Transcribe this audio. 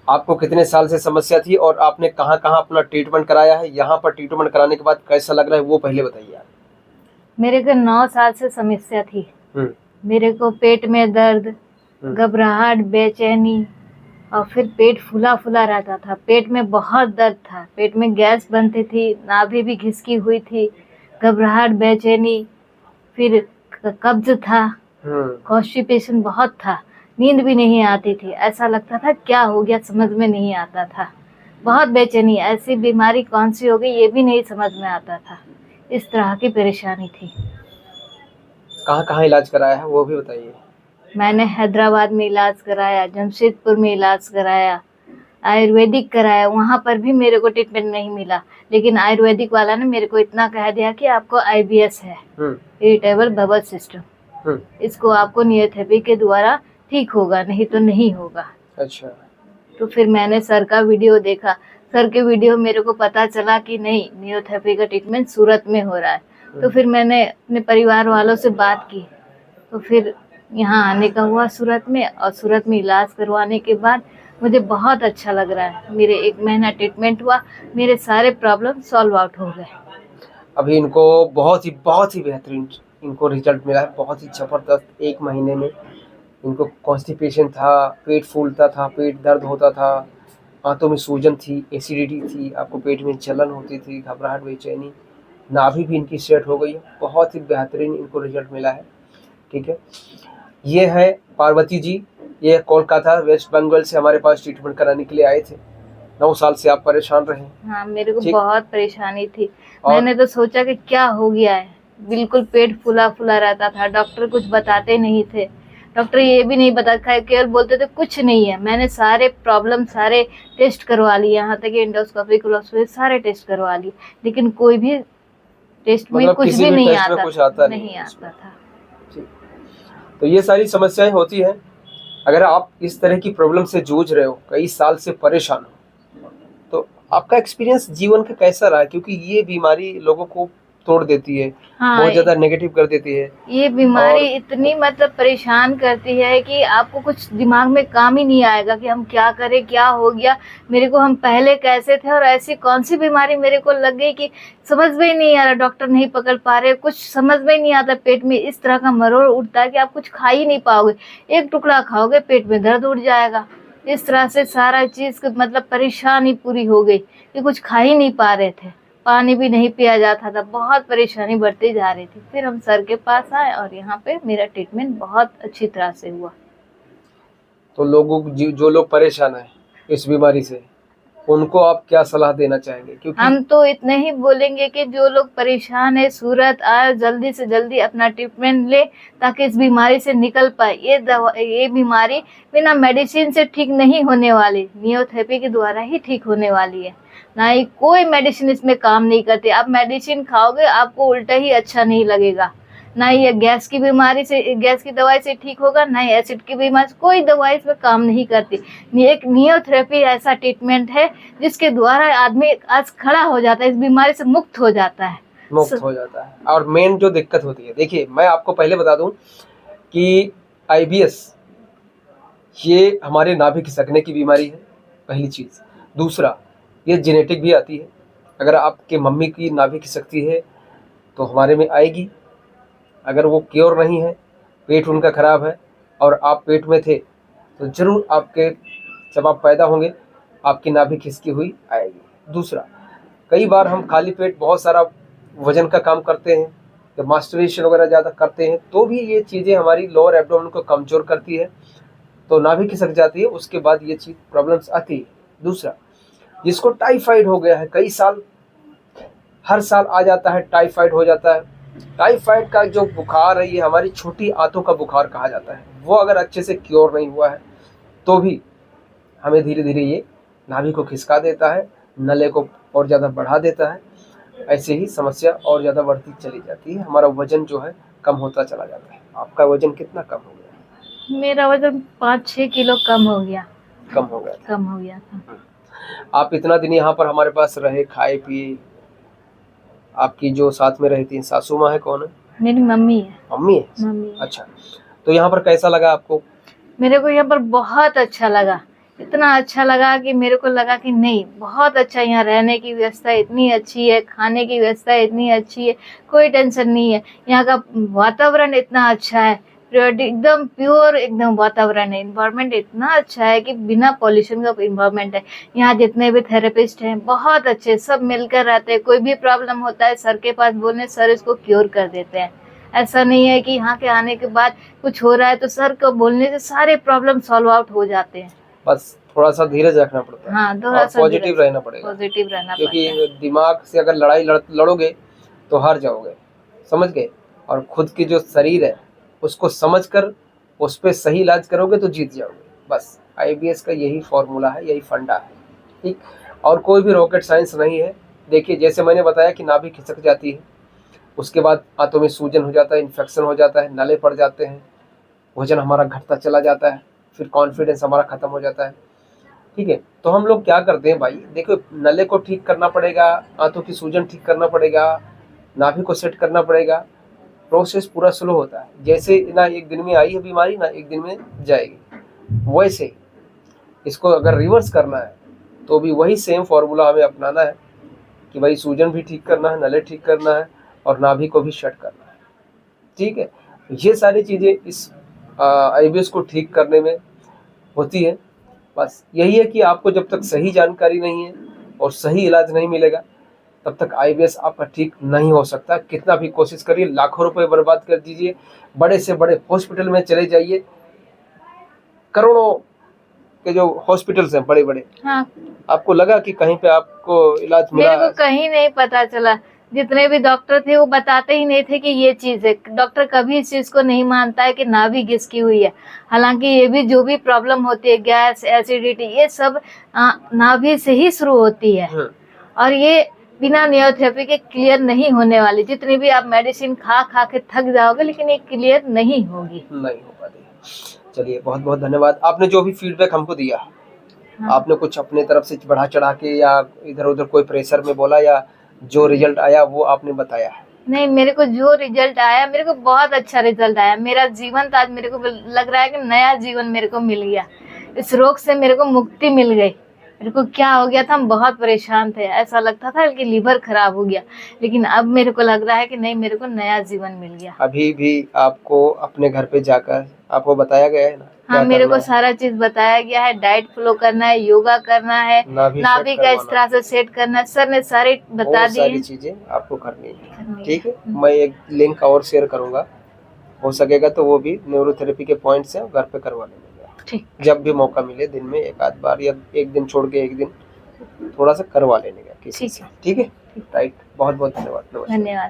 आपको कितने साल से समस्या थी और आपने कहाँ कहाँ अपना ट्रीटमेंट कराया है? यहाँ पर ट्रीटमेंट कराने के बाद कैसा लग रहा है वो पहले बताइए आप। मेरे को 9 साल से समस्या थी। मेरे को पेट में दर्द, घबराहट, बेचैनी और फिर पेट फूला फूला रहता था। पेट में बहुत दर्द था, पेट में गैस बनती थी, नाभि भी घिसकी हुई थी, घबराहट, बेचैनी, फिर कब्ज था, कॉन्स्टिपेशन बहुत था, नींद भी नहीं आती थी। ऐसा लगता था क्या हो गया, समझ में नहीं आता था। बहुत बेचैनी, ऐसी बीमारी कौन सी हो गई ये भी नहीं समझ में आता था। इस तरह की परेशानी थी। कहाँ कहाँ इलाज कराया है वो भी बताइए। मैंने हैदराबाद में इलाज कराया, जमशेदपुर में इलाज कराया, आयुर्वेदिक कराया, वहाँ पर भी मेरे को ट्रीटमेंट नहीं मिला। लेकिन आयुर्वेदिक वाला ने मेरे को इतना कह दिया कि आपको IBS है, इरिटेबल बबल सिस्टम, इसको आपको नियोथेरेपी के द्वारा ठीक होगा, नहीं तो नहीं होगा। अच्छा। तो फिर मैंने सर का वीडियो देखा। सर के वीडियो मेरे को पता चला कि नहीं, नियोथेरेपी का ट्रीटमेंट सूरत में हो रहा है। तो फिर मैंने अपने परिवार वालों से बात की, तो फिर यहाँ आने का हुआ सूरत में। और सूरत में इलाज करवाने के बाद मुझे बहुत अच्छा लग रहा है। मेरे 1 महीना ट्रीटमेंट हुआ, मेरे सारे प्रॉब्लम सॉल्व आउट हो गए। अभी इनको बहुत ही बेहतरीन इनको रिजल्ट मिला है, बहुत ही ज़बरदस्त। 1 महीने में इनको कॉन्स्टिपेशन था, पेट फूलता था, पेट दर्द होता था, आंतों में सूजन थी, एसिडिटी थी, आपको पेट में जलन होती थी, घबराहट, बेचैनी, नाभि भी इनकी सेट हो गई है। बहुत ही बेहतरीन इनको रिजल्ट मिला है। ठीक है, ये है पार्वती जी, ये कोलकाता वेस्ट बंगाल से हमारे पास ट्रीटमेंट कराने के लिए आए थे। 9 साल से आप परेशान रहे। हाँ, मेरे को बहुत परेशानी थी। मैंने तो सोचा कि क्या हो गया है, बिल्कुल पेट फूला फूला रहता था। डॉक्टर कुछ बताते नहीं थे, डॉक्टर ये भी नहीं बता, केवल बोलते थे कुछ नहीं है। मैंने सारे प्रॉब्लम, सारे टेस्ट करवा लिए, यहाँ तक एंडोस्कोपी, कोलोस्कोपी, सारे टेस्ट करवा लिए, लेकिन कोई भी टेस्ट में मतलब कुछ भी नहीं आता, नहीं आता था। तो ये सारी समस्याएं होती हैं। अगर आप इस तरह की प्रॉब्लम से जूझ रहे हो, कई साल से परेशान हो, तो आपका एक्सपीरियंस जीवन का कैसा रहा? क्योंकि ये बीमारी लोगों को तोड़ देती है, हाँ, बहुत ज्यादा नेगेटिव कर देती है। ये बीमारी इतनी मतलब परेशान करती है कि आपको कुछ दिमाग में काम ही नहीं आएगा कि हम क्या करें, क्या हो गया मेरे को, हम पहले कैसे थे और ऐसी कौन सी बीमारी मेरे को लग गई कि समझ में ही नहीं आ रहा। डॉक्टर नहीं पकड़ पा रहे, कुछ समझ में नहीं आता। पेट में इस तरह का मरोड़ उठता है कि आप कुछ खा ही नहीं पाओगे, एक टुकड़ा खाओगे पेट में दर्द उठ जाएगा। इस तरह से सारा चीज मतलब परेशानी पूरी हो गई कि कुछ खा ही नहीं पा रहे थे, पानी भी नहीं पिया जाता था, बहुत परेशानी बढ़ती जा रही थी। फिर हम सर के पास आए और यहाँ पे मेरा ट्रीटमेंट बहुत अच्छी तरह से हुआ। तो लोगों जो लोग परेशान हैं इस बीमारी से, उनको आप क्या सलाह देना चाहेंगे? क्योंकि हम तो इतने ही बोलेंगे कि जो लोग परेशान है, सूरत आए, जल्दी से जल्दी अपना ट्रीटमेंट ले ताकि इस बीमारी से निकल पाए। ये बीमारी बिना मेडिसिन से ठीक नहीं होने वाली, नियोथेरेपी के द्वारा ही ठीक होने वाली है। ना ही कोई मेडिसिन इसमें काम नहीं करती। आप मेडिसिन खाओगे आपको उल्टा ही अच्छा नहीं लगेगा। ना ये गैस की बीमारी से, गैस की दवाई से ठीक होगा, ना ही एसिड की बीमारी से, कोई दवाई इसमें काम नहीं करती। एक नियोथेरेपी ऐसा ट्रीटमेंट है जिसके द्वारा आदमी आज खड़ा हो जाता है, इस बीमारी से मुक्त हो जाता है, हो जाता है। और मेन जो दिक्कत होती है, देखिए मैं आपको पहले बता दूं कि IBS ये हमारे नाभि खिसकने की बीमारी है, पहली चीज़। दूसरा, ये जेनेटिक भी आती है। अगर आपके मम्मी की नाभि खिसकती है तो हमारे में आएगी। अगर वो क्योर नहीं है, पेट उनका खराब है और आप पेट में थे, तो ज़रूर आपके जब आप पैदा होंगे आपकी नाभि खिसकी हुई आएगी। दूसरा, कई बार हम खाली पेट बहुत सारा वजन का काम करते हैं, जब मास्टरबेशन वगैरह ज़्यादा करते हैं तो भी ये चीज़ें हमारी लोअर एब्डोमेन को कमज़ोर करती है, तो नाभि खिसक जाती है। उसके बाद ये चीज़ प्रॉब्लम्स आती है। दूसरा, जिसको टाइफाइड हो गया है, कई साल, हर साल आ जाता है, टाइफाइड हो जाता है। टाइफाइड का जो बुखार है ये हमारी छोटी आंतों का बुखार कहा जाता है। वो अगर अच्छे से क्योर नहीं हुआ है तो भी हमें धीरे धीरे ये नाभि को खिसका देता है, नले को और ज़्यादा बढ़ा देता है। ऐसे ही समस्या और ज़्यादा बढ़ती चली जाती है, हमारा वजन जो है कम होता चला जाता है। आपका वजन कितना कम हो गया? मेरा वजन 5-6 किलो कम हो गया था। आप इतना दिन यहाँ पर हमारे पास रहे, खाए पिए। आपकी जो साथ में रहती है सासू माँ है, कौन है? मेरी मम्मी है। मम्मी है। अच्छा, तो यहाँ पर कैसा लगा आपको? मेरे को यहाँ पर बहुत अच्छा लगा। इतना अच्छा लगा कि मेरे को लगा कि नहीं, बहुत अच्छा, यहाँ रहने की व्यवस्था इतनी अच्छी है, खाने की व्यवस्था इतनी अच्छी है, कोई टेंशन नहीं है। यहाँ का वातावरण इतना अच्छा है, एकदम प्योर एकदम वातावरण है, इन्वायरमेंट इतना अच्छा है कि बिना पॉल्यूशन का इन्वायरमेंट है। यहाँ जितने भी थेरेपिस्ट हैं बहुत अच्छे, सब मिलकर रहते हैं। कोई भी प्रॉब्लम होता है सर के पास बोलने, सर इसको क्योर कर देते हैं। ऐसा नहीं है कि यहाँ के आने के बाद कुछ हो रहा है तो सर को बोलने से सारे प्रॉब्लम सॉल्व आउट हो जाते हैं। बस थोड़ा सा धीरज रखना पड़ता है। हाँ, थोड़ा और सा पॉजिटिव रहना पड़ेगा, पॉजिटिव रहना पड़ता है। क्योंकि दिमाग से अगर लड़ाई लड़ोगे तो हार जाओगे, समझ गए। और खुद की जो शरीर है उसको समझकर उस पर सही इलाज करोगे तो जीत जाओगे। बस आईबीएस का यही फॉर्मूला है, यही फंडा है, ठीक। और कोई भी रॉकेट साइंस नहीं है। देखिए जैसे मैंने बताया कि नाभि खिसक जाती है, उसके बाद आंतों में सूजन हो जाता है, इन्फेक्शन हो जाता है, नले पड़ जाते हैं, वजन हमारा घटता चला जाता है, फिर कॉन्फिडेंस हमारा खत्म हो जाता है, ठीक है। तो हम लोग क्या करते हैं भाई, देखो नले को ठीक करना पड़ेगा, आंतों की सूजन ठीक करना पड़ेगा, नाभि को सेट करना पड़ेगा। प्रोसेस पूरा स्लो होता है। जैसे ना एक दिन में आई है बीमारी, ना एक दिन में जाएगी, वैसे इसको अगर रिवर्स करना है तो भी वही सेम फॉर्मूला हमें अपनाना है कि भाई सूजन भी ठीक करना है, नले ठीक करना है और नाभि को भी सेट करना है, ठीक है। ये सारी चीज़ें इस आईबीएस को ठीक करने में होती है। बस यही है कि आपको जब तक सही जानकारी नहीं है और सही इलाज नहीं मिलेगा तब तक आईबीएस आपका ठीक नहीं हो सकता। कितना भी कोशिश करिए, लाखों रुपए बर्बाद कर दीजिए, बड़े से बड़े हॉस्पिटल में चले जाइए, करोड़ों के जो हॉस्पिटल्स हैं बड़े बड़े, हाँ, आपको लगा कि कहीं पे आपको इलाज मिला? मेरे को कहीं नहीं पता चला। जितने भी डॉक्टर थे वो बताते ही नहीं थे कि ये चीज है। डॉक्टर कभी इस चीज को नहीं मानता है कि नाभि घिसकी हुई है। हालांकि ये भी जो भी प्रॉब्लम होती है, गैस, एसिडिटी, ये सब नाभि से ही शुरू होती है। और ये बिना नियोथेरेपी के क्लियर नहीं होने वाली। जितनी भी आप मेडिसिन खा खा के थक जाओगे, लेकिन ये क्लियर नहीं होगी, नहीं हो पाती। चलिए बहुत बहुत धन्यवाद, आपने जो भी फीडबैक हमको दिया। हाँ। आपने कुछ अपने तरफ से बढ़ा चढ़ा के या इधर उधर कोई प्रेशर में बोला, या जो रिजल्ट आया वो आपने बताया है? नहीं, मेरे को जो रिजल्ट आया, मेरे को बहुत अच्छा रिजल्ट आया। मेरा जीवन तो आज मेरे को लग रहा है कि नया जीवन मेरे को मिल गया। इस रोग से मेरे को मुक्ति मिल गई। मेरे को क्या हो गया था, हम बहुत परेशान थे, ऐसा लगता था कि लीवर खराब हो गया, लेकिन अब मेरे को लग रहा है कि नहीं, मेरे को नया जीवन मिल गया। अभी भी आपको अपने घर पे जाकर आपको बताया गया है ना? हाँ, मेरे को सारा चीज बताया गया है। डाइट फॉलो करना है, योगा करना है, नाभि का इस तरह से सेट करना है, सर ने सारे बता दिए। सारी चीजें आपको करनी है, ठीक है। मैं एक लिंक और शेयर करूंगा, हो सकेगा तो वो भी न्यूरोथेरेपी के पॉइंट्स हैं, घर पे करवा लेंगे। ठीक, जब भी मौका मिले, दिन में एक आध बार या एक दिन छोड़ के एक दिन थोड़ा सा करवा लेने का किसी से, ठीक है। राइट, बहुत बहुत धन्यवाद। धन्यवाद।